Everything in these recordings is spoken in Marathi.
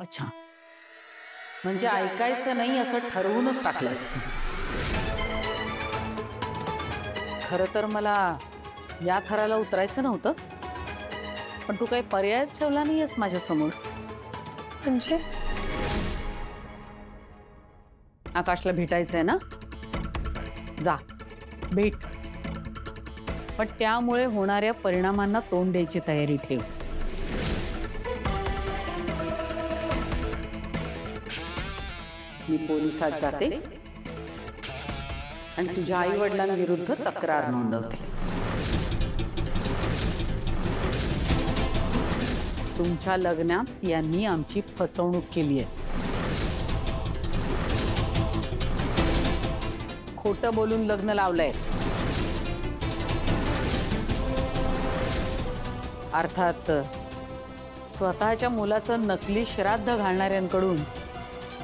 अच्छा, म्हणजे ऐकायचं नाही असं ठरवूनच टाकलंस तू. खरं तर मला या थराला उतरायचं नव्हतं, पण तू काही पर्यायच ठेवला नाहीयेस माझ्या समोर. म्हणजे आकाशला भेटायचंय ना, जा भेट, पण त्यामुळे होणाऱ्या परिणामांना तोंड द्यायची तयारी ठेव. मी पोलिसात जाते आणि तुझ्या आई वडिलांविरुद्ध तक्रार नोंदवते. तुमच्या लग्नात यांनी आमची फसवणूक केली आहे. खोटं बोलून लग्न लावलंय. अर्थात स्वतःच्या मुलाचं नकली श्राद्ध घालणाऱ्यांकडून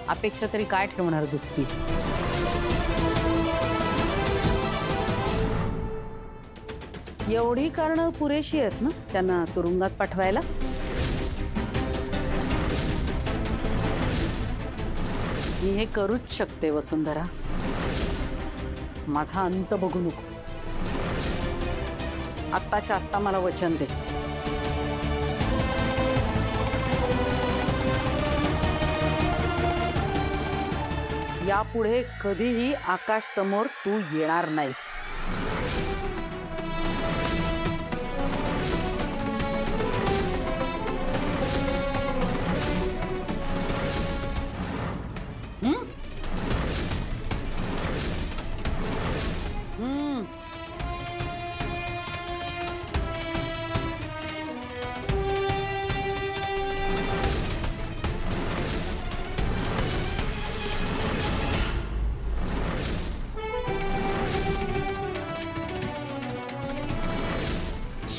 अपेक्षा तरी काय ठेवणार दुसरी. एवढी कारणं पुरेशी आहेत ना त्यांना तुरुंगात पाठवायला. मी हे करूच शकते वसुंधरा. माझा अंत बघू नकोस. आत्ताच्या आत्ता मला वचन दे. यापुढे कधीही आकाश समोर तू येणार नाहीस.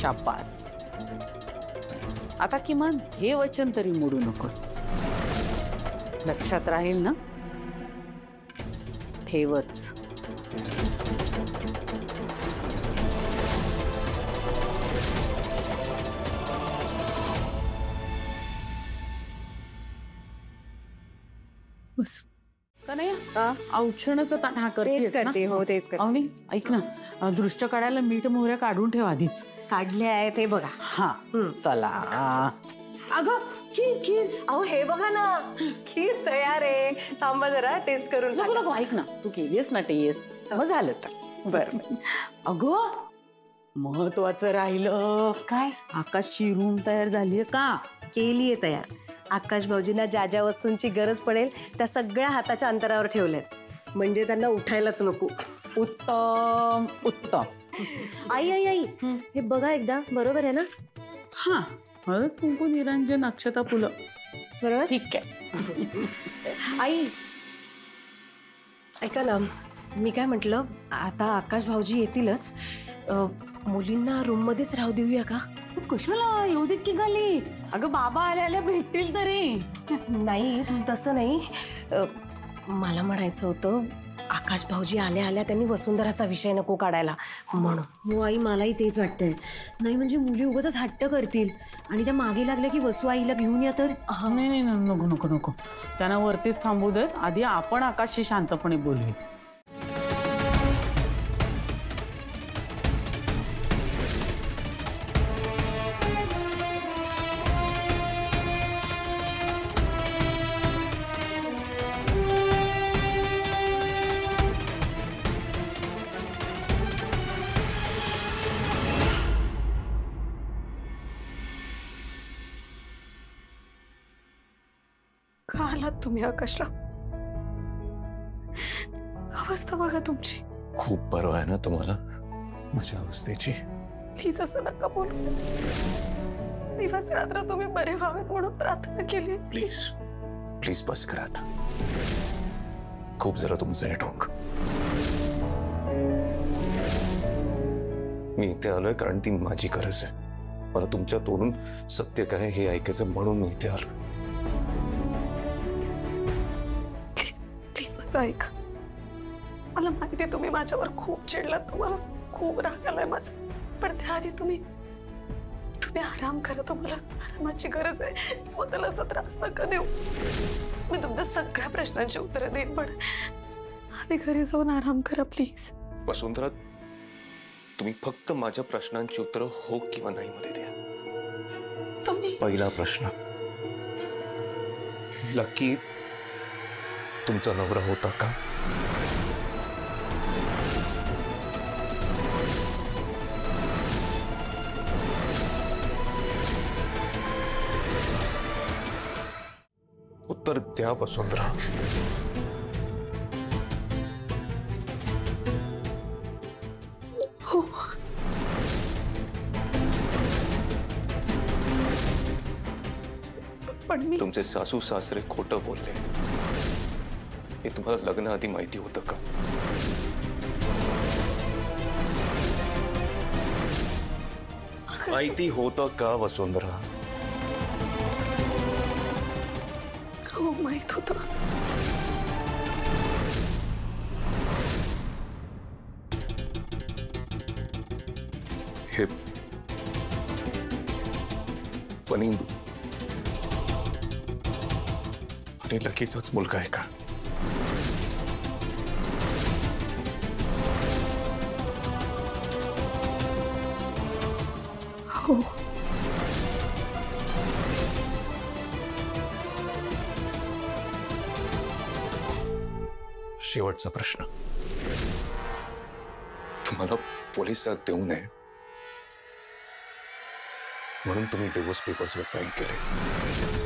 शाबास. आता किमान हे वचन तरी मोडू नकोस. लक्षात राहील ना. ठेवच. का नाही औषणाचं ताण हा करते. हो तेच करते. अवनी ऐक ना, दृष्ट काढायला मीठ मोहऱ्या काढून ठेव आधीच. काढले आहे ते बघा. हा चला. अगं खीर खीर. अहो हे बघा ना, खीर तयार आहे. थांबा जरा टेस्ट करून. नको नको, ऐक ना, तू केलीस ना टेस्ट, मग झालं तर बरं. अगं महत्वाचं राहिलं. काय? आकाशची रूम तयार झालीये का? केलीये तयार. आकाश भाऊजींना ज्या ज्या वस्तूंची गरज पडेल त्या सगळ्या हाताच्या अंतरावर ठेवल्यात, म्हणजे त्यांना उठायलाच नको. उत्तम उत्तम. आई आई आई हे बघा एकदा. बरोबर आहे ना? हा, हळद कुंकू निरंजन अक्षता फुलं. बरोबर. ठीक आहे. आई ऐका ना, मी काय म्हटलं, आता आकाश भाऊजी येतीलच, मुलींना रूम मध्येच राहू देऊया का? कशाला येऊ देत की खाली? अगं बाबा आल्या आल्या भेटतील तरी. नाही तसं नाही, मला म्हणायचं होतं, आकाश भाऊजी आल्या आल्या त्यांनी वसुंधराचा विषय नको काढायला म्हणून. हो आई, मलाही तेच वाटतंय. नाही म्हणजे मुली उगाच हट्ट करतील आणि त्या मागे लागल्या की वसू आईला घेऊन या तर. नाही नाही नको नको नको, त्यांना वरतीच थांबू देत. आधी आपण आकाशशी शांतपणे बोलूया. का आलात तुम्ही आकाशराव? अवस्था बघा तुमची. खूप परवा आहे ना तुम्हाला माझ्या अवस्थेची. प्लीज असं नका बोलू. दिवस रात्र तुम्ही बरे व्हावेत म्हणून प्रार्थना केली. प्लीज प्लीज बस करात. खूप जरा तुमचं हे ढोंग. मी इथे आलोय कारण ती माझी गरज आहे. मला तुमच्या तोडून सत्य काय हे ऐकायचं म्हणून मी इथे आलो. ऐका, मला माहिती तुम्ही माझ्यावर खूप चिडलात, तुम्हाला खूप राग आलाय माझा, पण त्याआधी तुम्ही तुम्ही आराम करा, तुम्हाला आरामाची गरज आहे. स्वतःला असा त्रास नका देऊ. मी तुमच्या सगळ्या प्रश्नांची उत्तरं देईन, पण आधी घरी जाऊन आराम करा प्लीज. वसुंधरा, तुम्ही फक्त माझ्या प्रश्नांची उत्तरं हो किंवा नाही मध्ये द्या. तुम्ही पहिला प्रश्न, लकी तुमचा नवरा होता का? उत्तर द्या वसुंधरा. हो. पण मी तुमचे सासू सासरे खोटं बोलले हे तुम्हाला लग्नाआधी माहिती होतं का? माहिती होतं का वसुंधरा? हो, माहित होतं. हे पण लकीचाच मुलगा आहे का? हो. शेवटचा प्रश्न, तुम्हाला पोलिसात देऊ नये म्हणून तुम्ही डिवोर्स पेपर्सवर साईन केले.